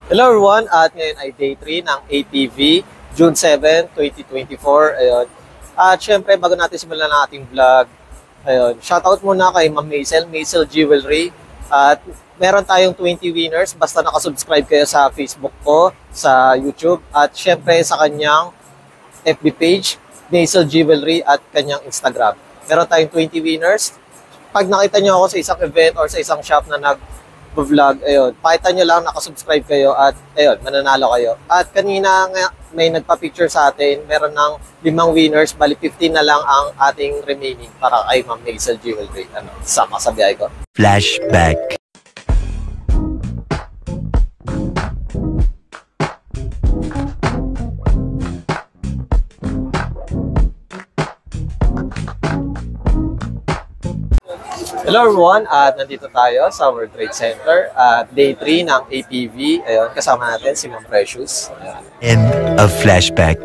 Hello everyone, at ngayon ay day 3 ng APV, June 7, 2024. Ayun. At syempre, bago natin simulan ang ating vlog, ayun, shoutout muna kay Ma'am Maisel Jewelry. At meron tayong 20 winners, basta nakasubscribe kayo sa Facebook ko, sa YouTube, at syempre sa kanyang FB page, Maisel Jewelry, at kanyang Instagram. Meron tayong 20 winners. Pag nakita nyo ako sa isang event or sa isang shop na nag-vlog, ayun, pakita nyo lang, nakasubscribe kayo at ayun, mananalo kayo. At kanina nga, may nagpa-picture sa atin, meron ng 5 winners, bali 15 na lang ang ating remaining para kay Ma'am Maisel Jewelry. Ano, sama sa biyahe ko. Flashback. Hello everyone, at nandito tayo sa World Trade Center at day 3 ng APV. Ayun, kasama natin si Ma'am Precious. Ayun. End of flashback.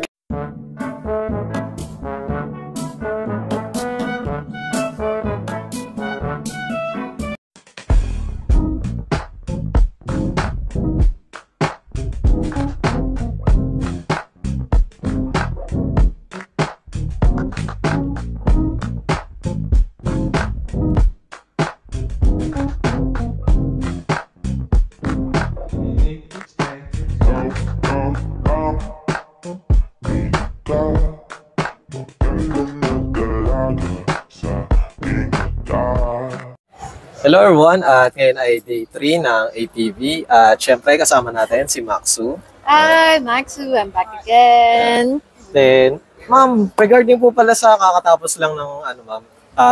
Hello everyone, at ngayon ay day 3 ng APV at syempre kasama natin si Maxu. Hi, Maxu. I'm back again. Then, ma'am, regarding po pala sa kakatapos lang ng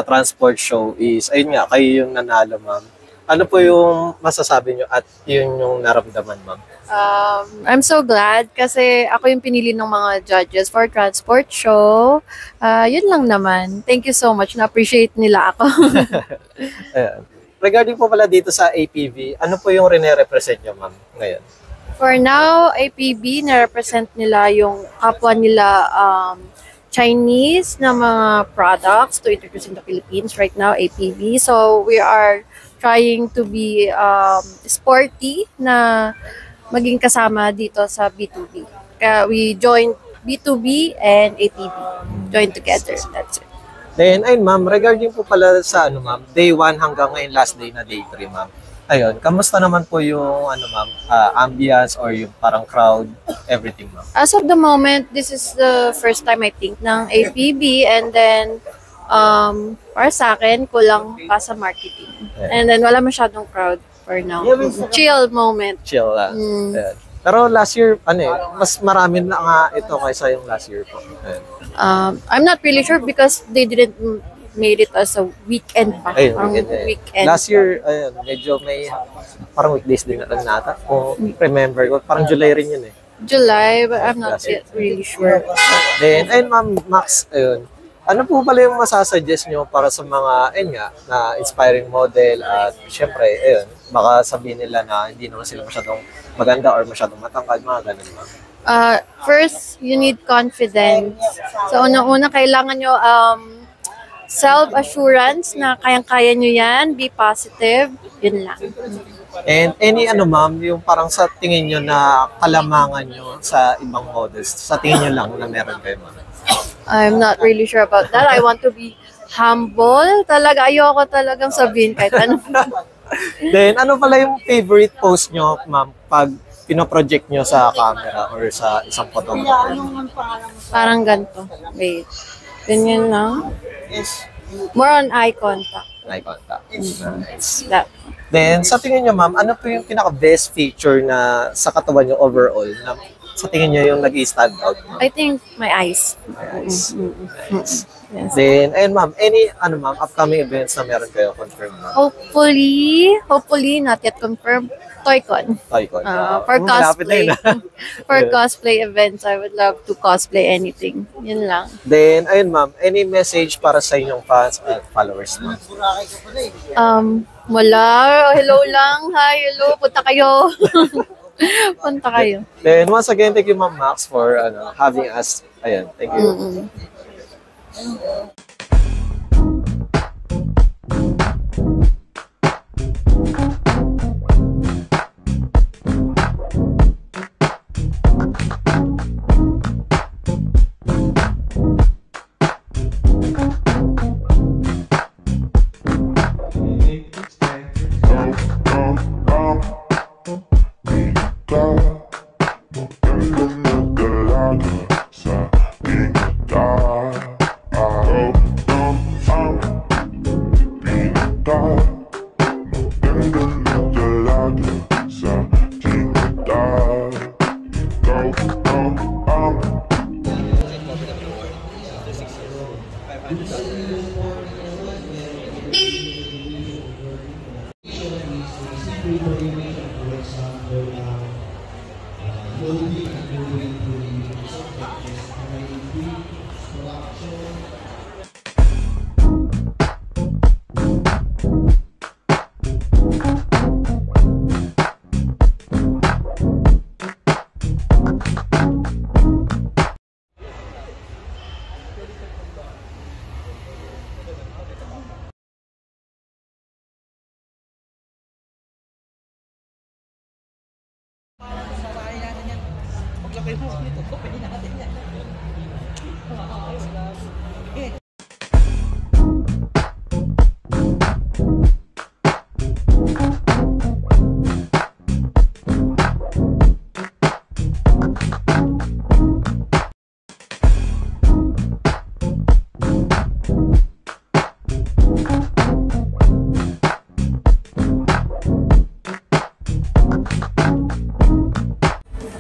transport show is, ayun nga, kayo yung nanalo, ma'am. Ano po yung masasabi nyo at yun yung naramdaman, ma'am? I'm so glad kasi ako yung pinili ng mga judges for transport show. Yun lang naman. Thank you so much. Na-appreciate nila ako. Ayan. Regarding po pala dito sa APV, ano po yung rene-represent nyo, ma'am, ngayon? For now, APB, na-represent nila yung kapwa nila Chinese na mga products to introduce in the Philippines right now, APB. So, we are trying to be sporty na maging kasama dito sa B2B. Kaya we joined B2B and APB. Joined together. That's it. Then, ayun ma'am, regarding po pala sa ma'am, day 1 hanggang ngayon last day na day 3, ma'am. Ayun, kamusta naman po yung ma'am, ambience or yung parang crowd, everything, ma'am? As of the moment, this is the first time I think ng APB, and then para sa akin, kulang pa sa marketing. And then wala masyadong crowd for now. Chill moment. Chill lang. Ayun. Pero last year, mas marami na nga ito kaysa yung last year po. Ayun. I'm not really sure because they didn't made it as a weekend pa. Ayun, weekend. Last year, ayun, medyo may parang weekdays din na lang nata. Kung remember ko, parang July rin yun eh. July, but I'm not yet really sure. Then, ayun ma'am, Max, ayun. Ano po pala yung masasuggest nyo para sa mga, ayun nga, na inspiring model at syempre, ayun, baka sabihin nila na hindi naman sila masyadong maganda or masyadong matangkad, mga ganun ma'am. First, you need confidence. So, unang-una, kailangan nyo self-assurance na kayang-kaya nyo yan, be positive, yun lang. And any ma'am, yung parang sa tingin nyo na kalamangan nyo sa ibang models, sa tingin nyo lang na meron kayo ma'am? I'm not really sure about that. I want to be humble. Talaga, ayoko talagang sabihin kahit ano. Then, ano pala yung favorite post nyo, ma'am, pag pinoproject nyo sa camera or sa isang photographer? Parang ganito. Wait. Ganyan lang. More on eye contact. Eye contact. Nice. That. Then, sa tingin nyo, ma'am, ano po yung pinaka-best feature na sa katawan nyo overall na sa tingin nyo yung nag-i-stand out? I think my eyes. Nice. Nice. Yes. Then, ayun ma'am, any ma'am, upcoming events na meron kayo confirmed ma'am? Hopefully, not yet confirmed. ToyCon. ToyCon. For cosplay. Na yun, For cosplay events, I would love to cosplay anything. Yun lang. Then, ayun ma'am, any message para sa inyong fans at followers ma'am? Wala. Hello lang. Hi, hello. Punta kayo. Punta kayo. Then, once again, thank you Ma'am Max for having us. Ayun, thank you.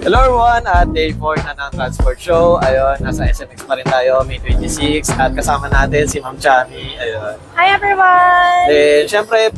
Hello everyone, at day 4 na ng Transport Show. Ayun, nasa SMX pa rin tayo, May 26. At kasama natin si Ma'am Chami. Ayun. Hi everyone! Then, syempre,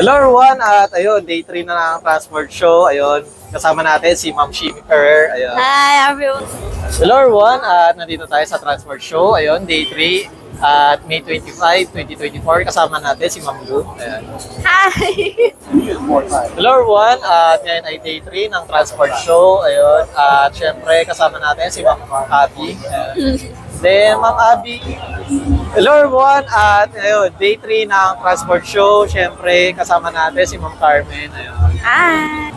hello everyone, at ayun, day 3 na ng Transport Show. Ayun, kasama natin si Ma'am Shimi Ferrer. Ayun. Hi everyone! Hello everyone, at nandito tayo sa Transport Show. Ayun, day 3 at May 25, 2024. Kasama natin si Ma'am Lu. Ayun. Hi! Hello everyone, at ngayon ay day 3 ng Transport Show. Ayun, at syempre kasama natin si Ma'am Abby. Ayun. Then, Ma'am Abby, hello everyone, at ayun, day 3 ng Transport Show. Syempre kasama natin si Ma'am Carmen. Ayun. Hi!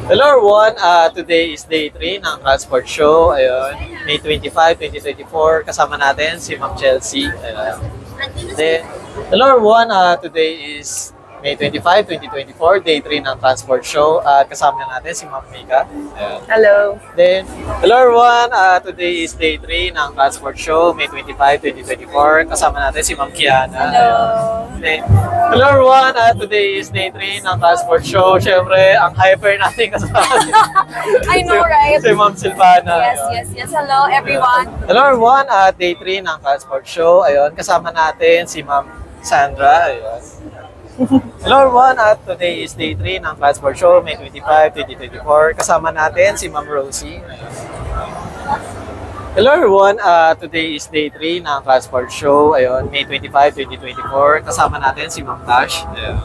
Hello everyone, today is day 3 ng Transport Show. Ayun, May 25, 2024. Kasama natin si Ma'am Chelsea. Ayun. Then, hello everyone, today is May 25, 2024, day 3 ng Transport Show. At kasama natin si Ma'am Mika. Ayun. Hello! Then, hello everyone, today is day 3 ng Transport Show, May 25, 2024. Kasama natin si Ma'am Kiana. Hello! Then, hello everyone, today is day 3 ng Transport Show. Siyempre, ang hyper natin kasama I know, right? si Ma'am Silvana. Yes, Ayun. yes, yes. Hello everyone! Hello everyone, day 3 ng Transport Show. Ayun, kasama natin si Ma'am Sandra. Ayun. Hello everyone, today is day 3 ng Transport Show, May 25, 2024. Kasama natin si Ma'am Rosie. Ayun. Hello everyone, today is day 3 ng Transport Show. Ayun, May 25, 2024. Kasama natin si Ma'am Tash. Ayun.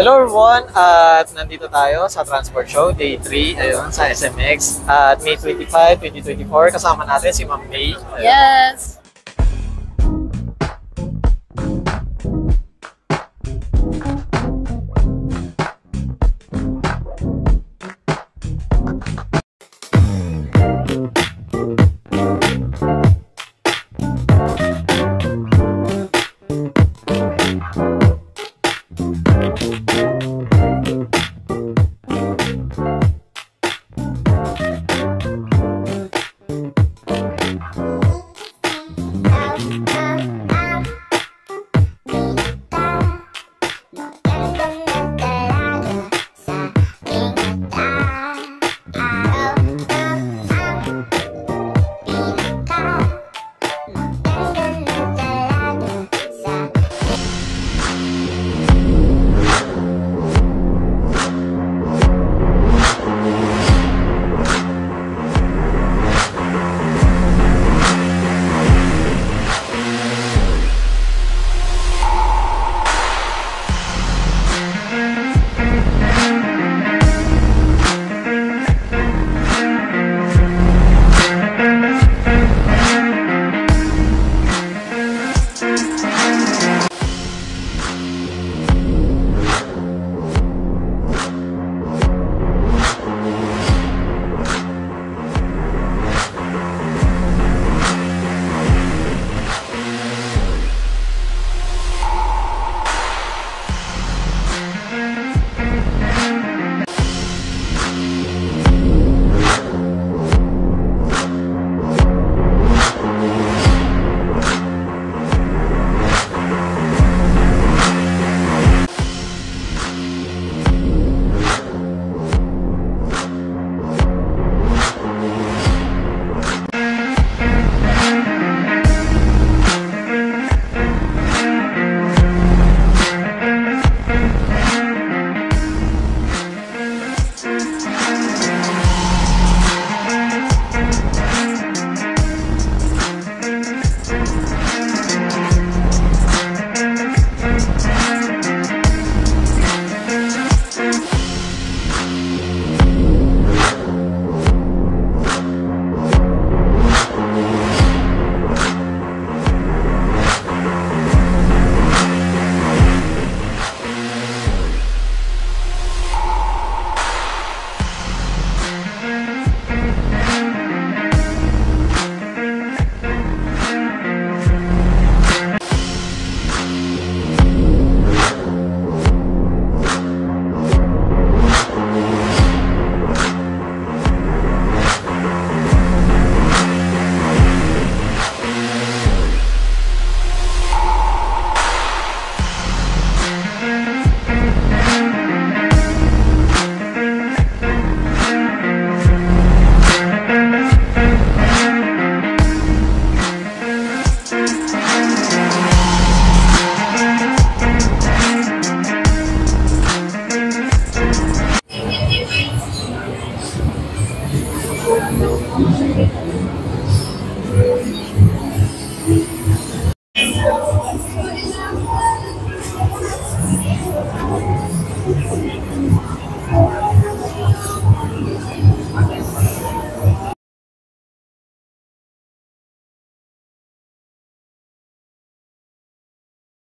Hello everyone, at nandito tayo sa Transport Show, day 3, ayun, sa SMX. At May 25, 2024, kasama natin si Ma'am May. Ayun. Yes!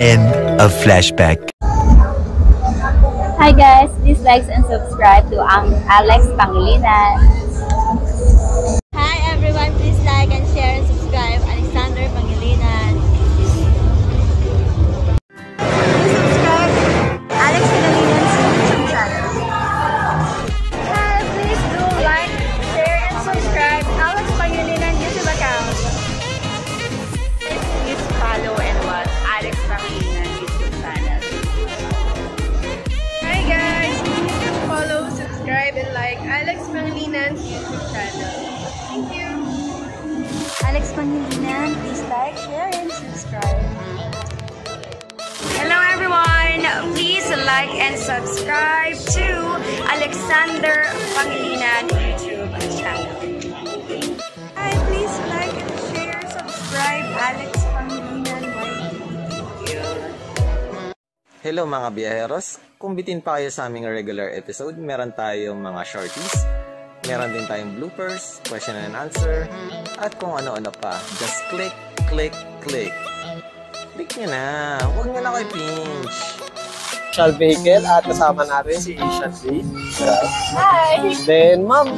End of flashback. Hi guys, please like and subscribe to Alex Pangilinan. Hi everyone, please like and share and subscribe Alexander Pangilinan. Please subscribe Alex Pangilinan's YouTube channel. Hi, please do like, share and subscribe Alex Pangilinan YouTube account. Please follow and watch Alex Pangilinan YouTube channel. Hi guys! Please follow, subscribe, and like Alex Pangalinan's YouTube channel. Thank you! Alex Pangilinan, please like, share, and subscribe. Hello everyone! Please like and subscribe to Alexander Pangilinan YouTube channel. Hi! Please like and share, subscribe Alex Pangilinan Thank you! Hello mga biyaheros, kung bitin pa kayo sa aming regular episode, meron tayong mga shorties, meron din tayong bloopers, question and answer, at kung ano-ano pa. Just click, click, click. Click nyo na, huwag nyo na kayo pinch. Shall Vehicle at kasama natin si Asian B. Hi! Then, Ma'am,